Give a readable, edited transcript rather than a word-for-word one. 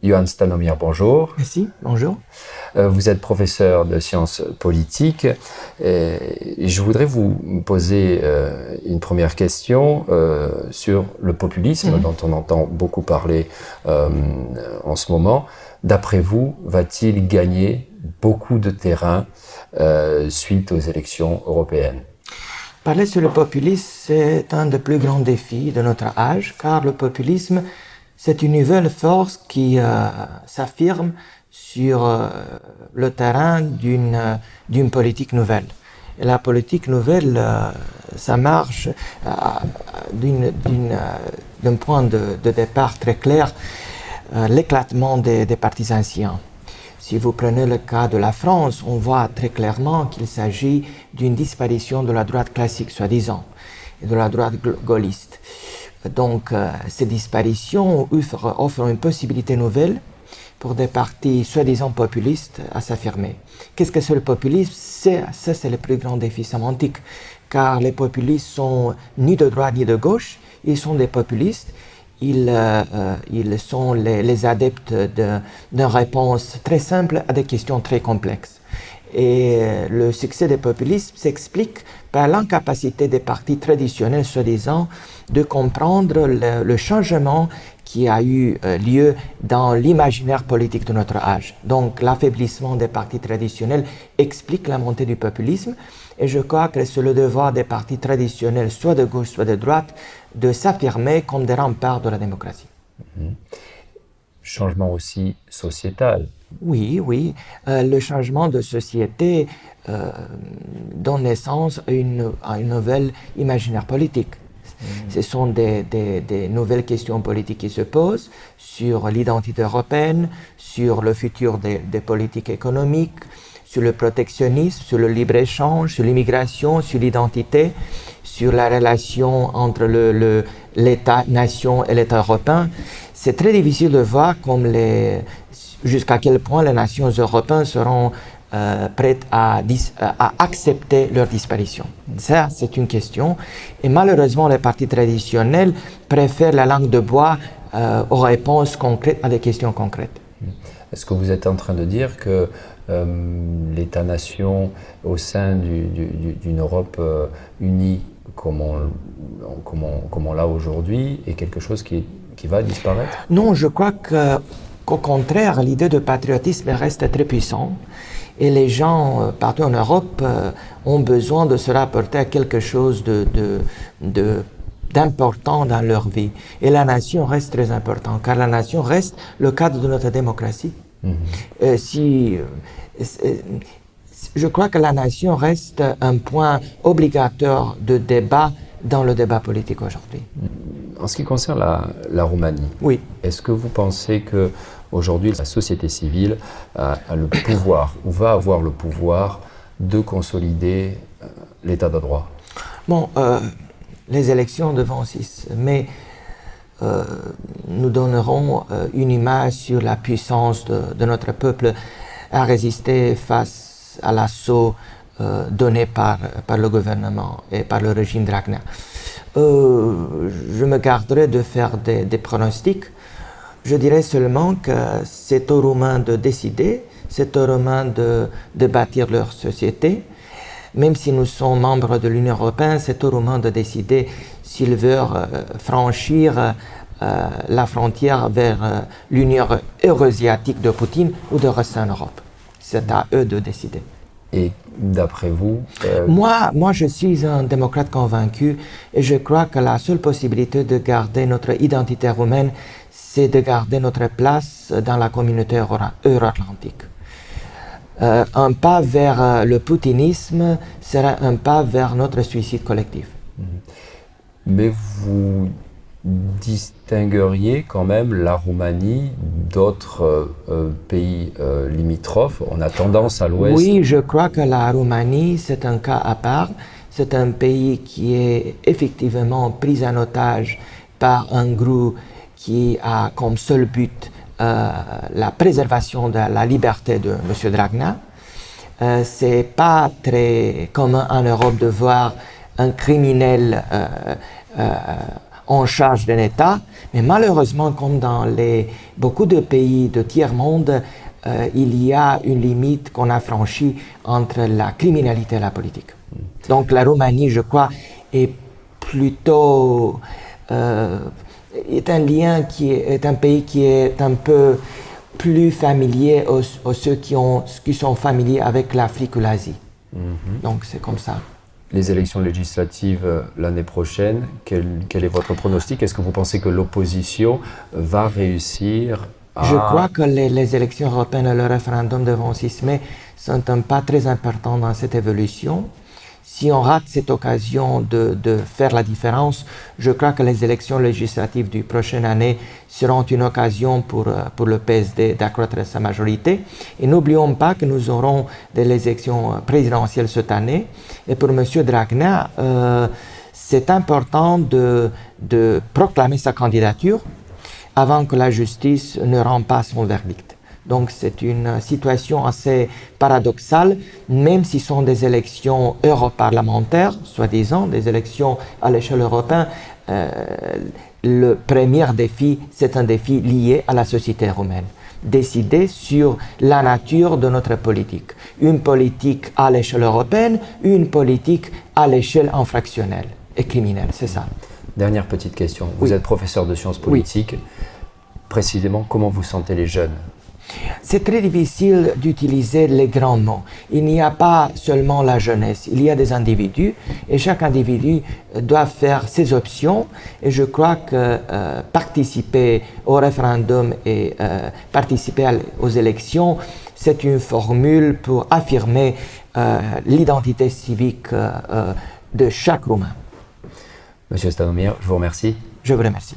Johan Stanomir, bonjour. Merci, bonjour. Vous êtes professeur de sciences politiques et je voudrais vous poser une première question sur le populisme dont on entend beaucoup parler en ce moment. D'après vous, va-t-il gagner beaucoup de terrain suite aux élections européennes? Parler sur le populisme, c'est un des plus grands défis de notre âge, car le populisme, c'est une nouvelle force qui s'affirme sur le terrain d'une politique nouvelle. Et la politique nouvelle, ça marche d'un point de départ très clair, l'éclatement des partis anciens. Si vous prenez le cas de la France, on voit très clairement qu'il s'agit d'une disparition de la droite classique, soi-disant, et de la droite gaulliste. Donc, ces disparitions offrent une possibilité nouvelle pour des partis soi-disant populistes à s'affirmer. Qu'est-ce que c'est le populisme? Ça, c'est le plus grand défi sémantique, car les populistes sont ni de droite ni de gauche, ils sont des populistes. Ils sont les adeptes d'une réponse très simple à des questions très complexes. Et le succès des populismes s'explique par l'incapacité des partis traditionnels, soi-disant, de comprendre le changement qui a eu lieu dans l'imaginaire politique de notre âge. Donc l'affaiblissement des partis traditionnels explique la montée du populisme, et je crois que c'est le devoir des partis traditionnels, soit de gauche, soit de droite, de s'affirmer comme des remparts de la démocratie. Changement aussi sociétal. Oui, le changement de société donne naissance à une nouvelle imaginaire politique. Ce sont des nouvelles questions politiques qui se posent sur l'identité européenne, sur le futur des politiques économiques, sur le protectionnisme, sur le libre-échange, sur l'immigration, sur l'identité, sur la relation entre l'État-nation et l'État européen. C'est très difficile de voir jusqu'à quel point les nations européennes seront prêtes à accepter leur disparition. Ça, c'est une question. Et malheureusement, les partis traditionnels préfèrent la langue de bois aux réponses concrètes à des questions concrètes. Est-ce que vous êtes en train de dire que l'État-nation au sein d'une Europe unie comme on l'a aujourd'hui est quelque chose qui va disparaître? Non, je crois qu'au contraire, l'idée de patriotisme reste très puissante et les gens partout en Europe ont besoin de se rapporter à quelque chose d'important dans leur vie. Et la nation reste très importante, car la nation reste le cadre de notre démocratie. Je crois que la nation reste un point obligatoire de débat dans le débat politique aujourd'hui. En ce qui concerne la Roumanie, oui. Est-ce que vous pensez qu'aujourd'hui la société civile a le pouvoir ou va avoir le pouvoir de consolider l'état de droit? Bon, les élections devront aussi, mais nous donnerons une image sur la puissance de notre peuple à résister face à l'assaut donné par le gouvernement et par le régime Dragnea. Je me garderai de faire des pronostics. Je dirais seulement que c'est aux Roumains de décider, c'est aux Roumains de bâtir leur société. Même si nous sommes membres de l'Union européenne, c'est aux Roumains de décider s'ils veulent franchir la frontière vers l'Union eurasiatique de Poutine ou de rester en Europe. C'est à eux de décider. Et d'après vous Moi, je suis un démocrate convaincu et je crois que la seule possibilité de garder notre identité roumaine, c'est de garder notre place dans la communauté euro-atlantique. Un pas vers le poutinisme sera un pas vers notre suicide collectif. Mais vous distingueriez quand même la Roumanie d'autres pays limitrophes? On a tendance à l'ouest. Oui, je crois que la Roumanie, c'est un cas à part. C'est un pays qui est effectivement pris en otage par un groupe qui a comme seul but la préservation de la liberté de M. Dragnea. C'est pas très commun en Europe de voir un criminel en charge d'un État, mais malheureusement, comme dans beaucoup de pays de tiers-monde, il y a une limite qu'on a franchie entre la criminalité et la politique. Donc la Roumanie, je crois, est plutôt est un pays qui est un peu plus familier aux ceux qui sont familiers avec l'Afrique ou l'Asie. Donc c'est comme ça. Les élections législatives l'année prochaine, quel est votre pronostic? Est-ce que vous pensez que l'opposition va réussir à... Je crois que les élections européennes et le référendum de 26 mai sont un pas très important dans cette évolution. Si on rate cette occasion de faire la différence, je crois que les élections législatives du prochaine année seront une occasion pour le PSD d'accroître sa majorité. Et n'oublions pas que nous aurons des élections présidentielles cette année. Et pour M. Dragna, c'est important de proclamer sa candidature avant que la justice ne rende pas son verdict. Donc c'est une situation assez paradoxale, même si ce sont des élections europarlementaires, soi-disant, des élections à l'échelle européenne. Le premier défi, c'est un défi lié à la société roumaine. Décider sur la nature de notre politique. Une politique à l'échelle européenne, une politique à l'échelle infractionnelle et criminelle, c'est ça. Dernière petite question. Vous êtes professeur de sciences politiques. Oui. Précisément, comment vous sentez les jeunes? C'est très difficile d'utiliser les grands mots. Il n'y a pas seulement la jeunesse, il y a des individus et chaque individu doit faire ses options. Et je crois que participer au référendum et participer aux élections, c'est une formule pour affirmer l'identité civique de chaque Roumain. Monsieur Stanomir, je vous remercie. Je vous remercie.